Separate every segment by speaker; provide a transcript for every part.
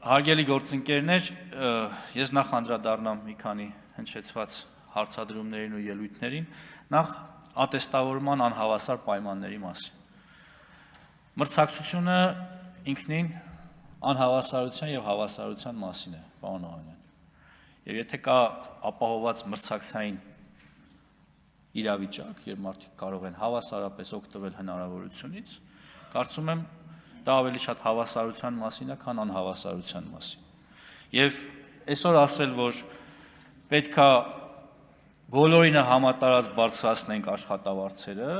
Speaker 1: Հարգելի գործընկերներ, ես նախ անդրադառնամ մի քանի հնչեցված հարցադրումներին ու ելույթներին, նախ ատեստավորման անհավասար պայմանների մասին։ Մրցակցությունը ինքնին անհավասարության եւ հավասարության մասին է, պարոն Օհանյան։ Եվ եթե կա ապահովված մրցակցային իրավիճակ, երբ մարդիկ կարող են հավասարապես օգտվել հնարավորությունից, կարծում եմ դա ավելի շատ հավասարության մասին է, քան անհավասարության մասին։ Եվ այսօր ասել, որ պետքա բոլորինը համատարած բարձրացնենք աշխատավարձերը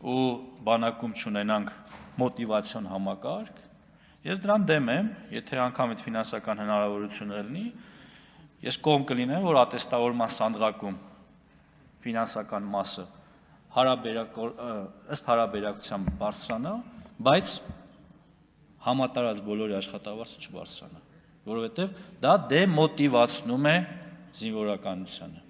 Speaker 1: ու բանակում չունենանք մոտիվացիոն համակարգ, ես դրան դեմ եմ, եթե անգամ այդ ֆինանսական հնարավորությունը լինի, ես կողմ կլինեմ, որ ատեստավորման սանդղակում ֆինանսական մասը ըստ հարաբերակցության բարձրանա, բայց համատարած բոլորի աշխատավարձը չբարձրանա, որովհետև դա դեմոտիվացնում է զինվորականությանը։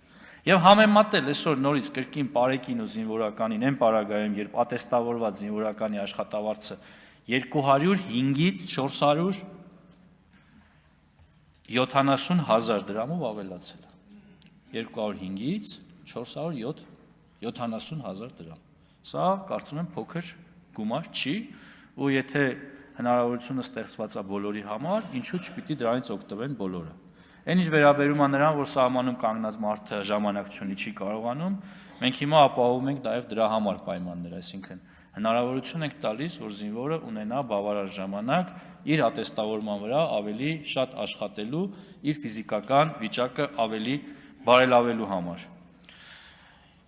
Speaker 1: Եւ համեմատել այսօր նորից կրկին պարեկին ու զինվորականին այն պարագայում, երբ ատեստավորված զինվորականի աշխատավարձը 205-ից 470,000 դրամով ավելացել է։ 205-ից 470,000 դրամ։ Սա կարծում եմ փոքր գումար չի, ու եթե հնարավորությունը ստեղծված է բոլորի համար, ինչու՞ չպիտի դրանից օգտվեն բոլորը։ Այն ինչ վերաբերում է նրան, որ սահմանում կանգնած մարդը ժամանակ չունի, չի կարողանում, մենք հիմա ապահովում ենք նաև դրա համար պայմաններ, այսինքն հնարավորություն ենք տալիս, որ զինվորը ունենա բավարար ժամանակ իր ատեստավորման վրա ավելի շատ աշխատելու, իր ֆիզիկական վիճակը ավելի բարելավելու համար։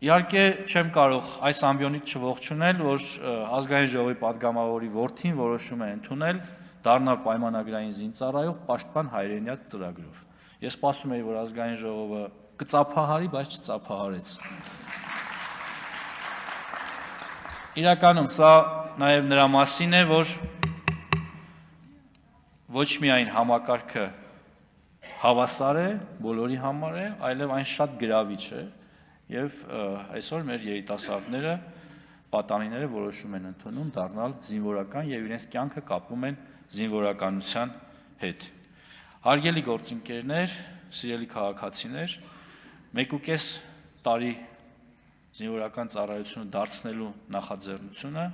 Speaker 1: Իհարկե չեմ կարող այս ամբիոնից չողջունել, որ ազգային ժողովի падգամավորի որդին որոշում է ընդունել դառնալ պայմանագրային զինծառայող պաշտպան հայրենիաթ ծրագրով։ Ես սպասում էի, որ ազգային ժողովը կծափահարի, բայց չծափահարեց։ Իրականում սա նաև նրա մասին է, որ ոչ միայն համակարգը հավասար է, բոլորի համար է, այլև այն շատ գրավիչ է, եւ այսօր մեր երիտասարդները, պատանիները որոշում են ընդունում դառնալ զինվորական եւ իրենց կյանքը կապում են զինվորականության հետ։ Հարգելի գործընկերներ, սիրելի քաղաքացիներ, 1.5 տարի զինվորական ծառայությունը դարձնելու նախաձեռնությունը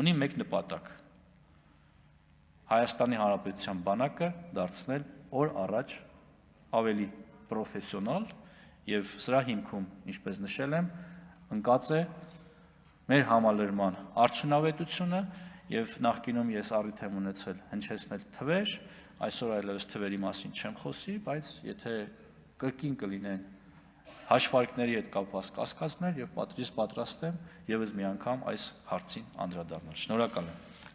Speaker 1: ունի մեկ նպատակ՝ Հայաստանի Հանրապետության բանակը դարձնել օր առաջ ավելի պրոֆեսիոնալ եւ սրա հիմքում, ինչպես նշել եմ, ընկած է մեր համալրման արդյունավետությունը եւ նախկինում ես առիթ եմ ունեցել հնչեցնել թվեր, այսօր այլևս թվերի մասին չեմ խոսի, բայց եթե կրկին կլինեն հաշվարկների հետ կապված կասկածներ եւ պատրաստ եմ եւս մի անգամ այս հարցին անդրադառնալ։ Շնորհակալ եմ։